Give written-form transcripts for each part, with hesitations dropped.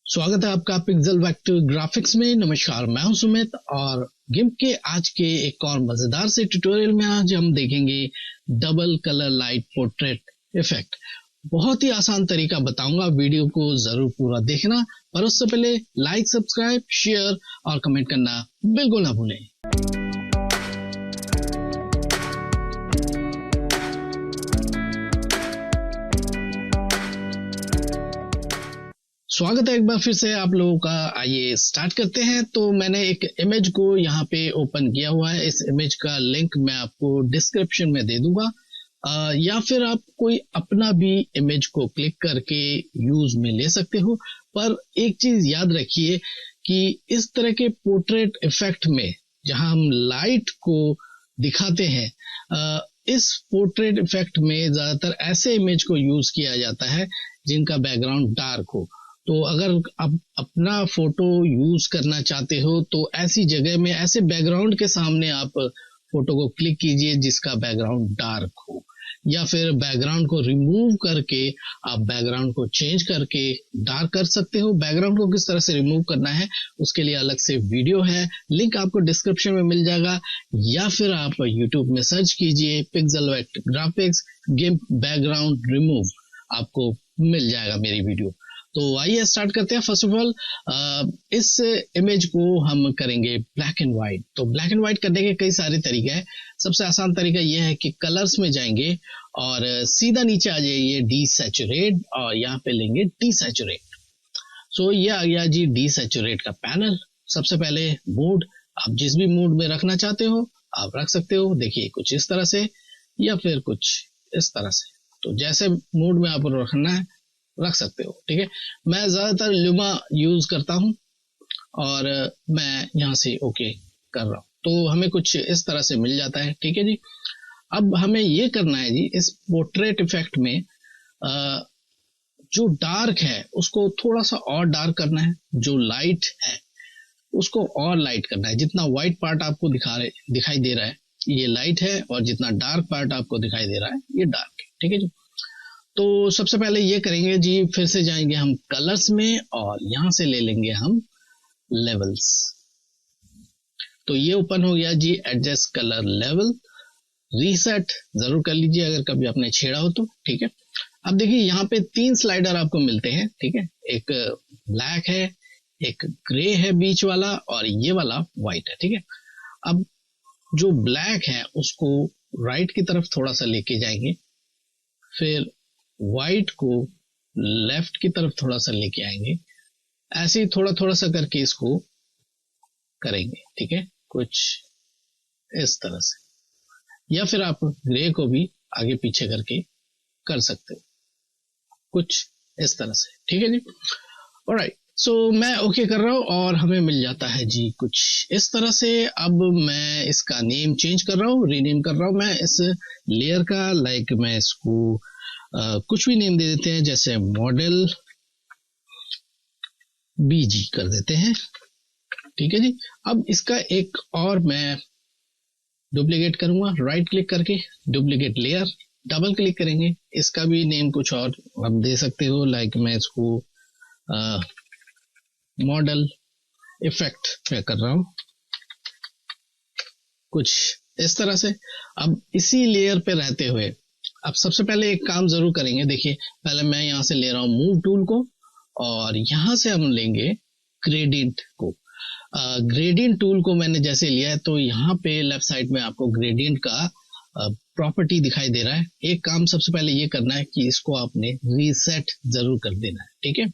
स्वागत है आपका पिक्सेल वेक्टर ग्राफिक्स में। नमस्कार, मैं हूं सुमित और गिम्प के आज के एक और मजेदार से ट्यूटोरियल में आज हम देखेंगे double colour light portrait effect. बहुत ही आसान तरीका बताऊंगा, वीडियो को जरूर पूरा देखना। पर उससे पहले लाइक, सब्सक्राइब, शेयर और कमेंट करना बिल्कुल ना भूलें। स्वागत है एक बार फिर से आप लोगों का। आइए स्टार्ट करते हैं। तो मैंने एक इमेज को यहाँ पे ओपन किया हुआ है। इस इमेज का लिंक मैं आपको डिस्क्रिप्शन में दे दूंगा, या फिर आप कोई अपना भी इमेज को क्लिक करके यूज में ले सकते हो। पर एक चीज याद रखिए कि इस तरह के पोर्ट्रेट इफेक्ट में जहां हम लाइट को दिखाते हैं, इस पोर्ट्रेट इफेक्ट में ज्यादातर ऐसे इमेज को यूज किया जाता है जिनका बैकग्राउंड डार्क हो। तो अगर आप अपना फोटो यूज करना चाहते हो तो ऐसी जगह में ऐसे बैकग्राउंड के सामने आप फोटो को क्लिक कीजिए जिसका बैकग्राउंड डार्क हो, या फिर बैकग्राउंड को रिमूव करके आप बैकग्राउंड को चेंज करके डार्क कर सकते हो। बैकग्राउंड को किस तरह से रिमूव करना है उसके लिए अलग से वीडियो है, लिंक आपको डिस्क्रिप्शन में मिल जाएगा, या फिर आप यूट्यूब में सर्च कीजिए pixel vector graphics गिम्प background remove, आपको मिल जाएगा मेरी वीडियो। तो आइए स्टार्ट करते हैं। फर्स्ट ऑफ ऑल इस इमेज को हम करेंगे ब्लैक एंड व्हाइट। तो ब्लैक एंड व्हाइट करने के कई सारे तरीके हैं। सबसे आसान तरीका यह है कि कलर्स में जाएंगे और सीधा नीचे आ जाइए डीसैचुरेट, और यहाँ पे लेंगे डीसैचुरेट। सो ये आ गया जी डीसैचुरेट का पैनल। सबसे पहले मूड, आप जिस भी मूड में रखना चाहते हो आप रख सकते हो। देखिए कुछ इस तरह से या फिर कुछ इस तरह से, तो जैसे मूड में आपको रखना है रख सकते हो। ठीक है, मैं ज्यादातर लुमा यूज करता हूं और मैं यहां से ओके कर रहा हूं, तो हमें कुछ इस तरह से मिल जाता है। ठीक है जी, अब हमें ये करना है जी, इस पोर्ट्रेट इफेक्ट में जो डार्क है उसको थोड़ा सा और डार्क करना है, जो लाइट है उसको और लाइट करना है। जितना व्हाइट पार्ट आपको दिखाई दे रहा है ये लाइट है, और जितना डार्क पार्ट आपको दिखाई दे रहा है ये डार्क है। ठीक है जी, तो सबसे पहले ये करेंगे जी, फिर से जाएंगे हम कलर्स में और यहां से ले लेंगे हम लेवल्स। तो ये ओपन हो गया जी एडजस्ट कलर लेवल। रीसेट जरूर कर लीजिए अगर कभी आपने छेड़ा हो तो। ठीक है, अब देखिए यहाँ पे 3 स्लाइडर आपको मिलते हैं। ठीक है, एक ब्लैक है, एक ग्रे है बीच वाला, और ये वाला व्हाइट है। ठीक है, अब जो ब्लैक है उसको राइट की तरफ थोड़ा सा लेके जाएंगे, फिर व्हाइट को लेफ्ट की तरफ थोड़ा सा लेके आएंगे। ऐसे ही थोड़ा थोड़ा सा करके इसको करेंगे। ठीक है, कुछ इस तरह से, या फिर आप ग्रे को भी आगे पीछे करके कर सकते हो, कुछ इस तरह से। ठीक है जी, ऑलराइट। सो मैं ओके कर रहा हूं और हमें मिल जाता है जी कुछ इस तरह से। अब मैं इसका नेम चेंज कर रहा हूँ, रीनेम कर रहा हूँ मैं इस लेयर का। लाइक मैं इसको कुछ भी नेम दे देते हैं, जैसे मॉडल बीजी कर देते हैं। ठीक है जी, अब इसका एक और मैं डुप्लीकेट करूंगा, राइट क्लिक करके डुप्लीकेट लेयर, डबल क्लिक करेंगे। इसका भी नेम कुछ और आप दे सकते हो, लाइक मैं इसको मॉडल इफेक्ट पे कर रहा हूं, कुछ इस तरह से। अब इसी लेयर पे रहते हुए अब सबसे पहले एक काम जरूर करेंगे। देखिए पहले मैं यहां से ले रहा हूं मूव टूल को, और यहां से हम लेंगे ग्रेडियंट को। ग्रेडियंट टूल को मैंने जैसे लिया है तो यहाँ पे लेफ्ट साइड में आपको ग्रेडियंट का प्रॉपर्टी दिखाई दे रहा है। एक काम सबसे पहले ये करना है कि इसको आपने रीसेट जरूर कर देना है। ठीक है,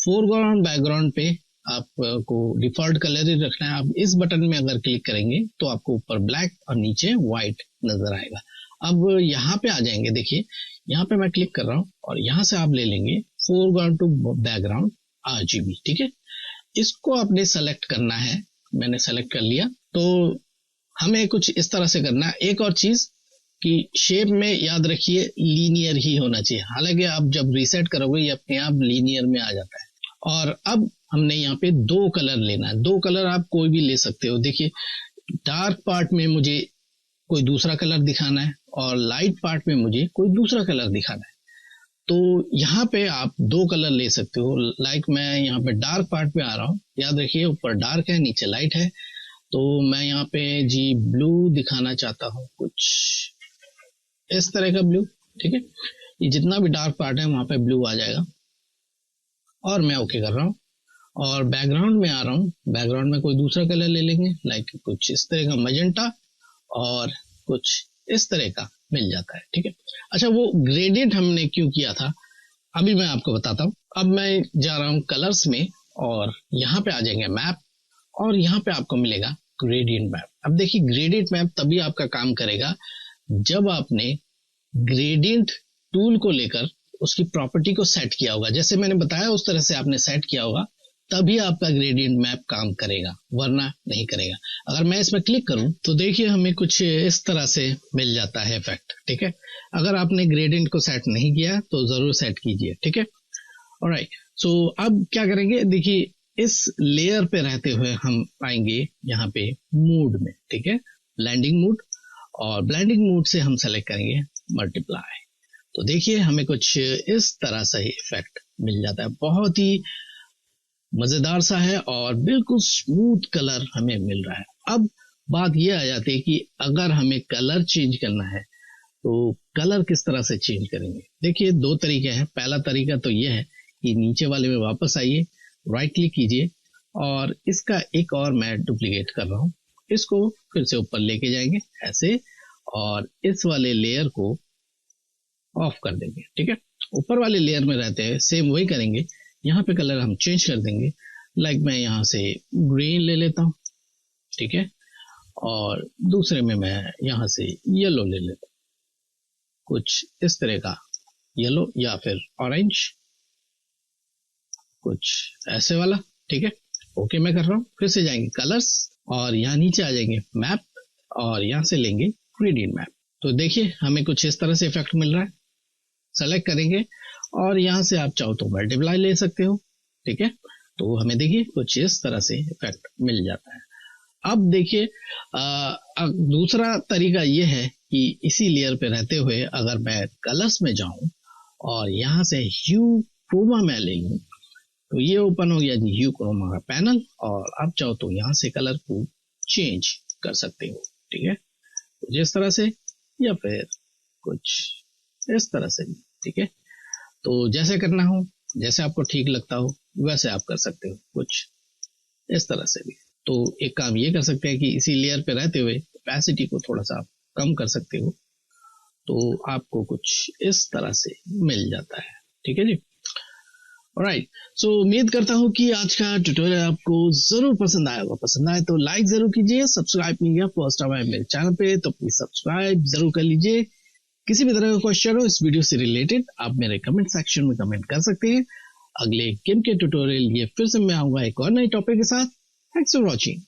फोरग्राउंड बैकग्राउंड पे आपको डिफॉल्ट कलर ही रखना है। आप इस बटन में अगर क्लिक करेंगे तो आपको ऊपर ब्लैक और नीचे व्हाइट नजर आएगा। अब यहाँ पे आ जाएंगे, देखिए यहाँ पे मैं क्लिक कर रहा हूँ और यहाँ से आप ले लेंगे फोरग्राउंड टू बैकग्राउंड RGB। ठीक है, इसको आपने सेलेक्ट करना है, मैंने सेलेक्ट कर लिया। तो हमें कुछ इस तरह से करना है। एक और चीज कि शेप में याद रखिए लीनियर ही होना चाहिए, हालांकि आप जब रीसेट करोगे ये अपने आप लीनियर में आ जाता है। और अब हमने यहाँ पे 2 कलर लेना है। 2 कलर आप कोई भी ले सकते हो। देखिए डार्क पार्ट में मुझे कोई दूसरा कलर दिखाना है और लाइट पार्ट में मुझे कोई दूसरा कलर दिखाना है। तो यहाँ पे आप दो कलर ले सकते हो। लाइक मैं यहाँ पे डार्क पार्ट पे आ रहा हूँ, याद रखिए ऊपर डार्क है नीचे लाइट है। तो मैं यहाँ पे जी ब्लू दिखाना चाहता हूँ, कुछ इस तरह का ब्लू। ठीक है, ये जितना भी डार्क पार्ट है वहां पे ब्लू आ जाएगा और मैं ओके कर रहा हूँ। और बैकग्राउंड में आ रहा हूँ, बैकग्राउंड में कोई दूसरा कलर ले लेंगे, लाइक कुछ इस तरह का मजेंटा और कुछ इस तरह का मिल जाता है। ठीक है, अच्छा वो ग्रेडियंट हमने क्यों किया था अभी मैं आपको बताता हूँ। अब मैं जा रहा हूँ कलर्स में और यहाँ पे आ जाएंगे मैप और यहाँ पे आपको मिलेगा ग्रेडियंट मैप। अब देखिए ग्रेडियंट मैप तभी आपका काम करेगा जब आपने ग्रेडियंट टूल को लेकर उसकी प्रॉपर्टी को सेट किया होगा, जैसे मैंने बताया उस तरह से आपने सेट किया होगा, तभी आपका ग्रेडियंट मैप काम करेगा, वरना नहीं करेगा। अगर मैं इसमें क्लिक करूं तो देखिए हमें कुछ इस तरह से मिल जाता है इफेक्ट। ठीक है, अगर आपने ग्रेडियंट को सेट नहीं किया तो जरूर सेट कीजिए। ठीक है, ऑलराइट। सो अब क्या करेंगे, देखिए इस लेयर पे रहते हुए हम आएंगे यहाँ पे मूड में। ठीक है, ब्लेंडिंग मूड, और ब्लेंडिंग मूड से हम सेलेक्ट करेंगे मल्टीप्लाई। तो देखिए हमें कुछ इस तरह से ही इफेक्ट मिल जाता है, बहुत ही मजेदार सा है और बिल्कुल स्मूथ कलर हमें मिल रहा है। अब बात यह आ जाती है कि अगर हमें कलर चेंज करना है तो कलर किस तरह से चेंज करेंगे। देखिए दो तरीके हैं। पहला तरीका तो यह है कि नीचे वाले में वापस आइए, राइट क्लिक कीजिए और इसका एक और मैं डुप्लीकेट कर रहा हूँ, इसको फिर से ऊपर लेके जाएंगे ऐसे और इस वाले लेयर को ऑफ कर देंगे। ठीक है, ऊपर वाले लेयर में रहते हैं सेम वही करेंगे, यहाँ पे कलर हम चेंज कर देंगे। लाइक मैं यहाँ से ग्रीन ले लेता हूँ। ठीक है, और दूसरे में मैं यहाँ से येलो ले लेता हूँ, कुछ इस तरह का येलो या फिर ऑरेंज, कुछ ऐसे वाला। ठीक है, ओके मैं कर रहा हूँ। फिर से जाएंगे कलर्स और यहाँ नीचे आ जाएंगे मैप और यहाँ से लेंगे ग्रेडियंट मैप। तो देखिए हमें कुछ इस तरह से इफेक्ट मिल रहा है। सेलेक्ट करेंगे और यहाँ से आप चाहो तो मल्टीप्लाई ले सकते हो। ठीक है, तो हमें देखिए कुछ इस तरह से इफेक्ट मिल जाता है। अब देखिए दूसरा तरीका ये है कि इसी लेयर पे रहते हुए अगर मैं कलर्स में जाऊं और यहाँ से ह्यू क्रोमा में ले लूं तो ये ओपन हो गया जी ह्यू क्रोमा का पैनल, और आप चाहो तो यहाँ से कलर को चेंज कर सकते हो। ठीक है, कुछ इस तरह से या फिर कुछ इस तरह से भी। ठीक है, तो जैसे करना हो, जैसे आपको ठीक लगता हो वैसे आप कर सकते हो, कुछ इस तरह से भी। तो एक काम ये कर सकते हैं कि इसी लेयर पे रहते हुए ओपेसिटी को थोड़ा सा कम कर सकते हो, तो आपको कुछ इस तरह से मिल जाता है। ठीक है जी, ऑलराइट। सो उम्मीद करता हूँ कि आज का ट्यूटोरियल आपको जरूर पसंद आया होगा। पसंद आए तो लाइक जरूर कीजिए, सब्सक्राइब नहीं किया फर्स्ट टाइम आए मेरे चैनल पे तो प्लीज सब्सक्राइब जरूर कर लीजिए। किसी भी तरह का क्वेश्चन हो इस वीडियो से रिलेटेड आप मेरे कमेंट सेक्शन में कमेंट कर सकते हैं। अगले गेम के ट्यूटोरियल ये फिर से मैं आऊंगा एक और नए टॉपिक के साथ। Thanks for watching.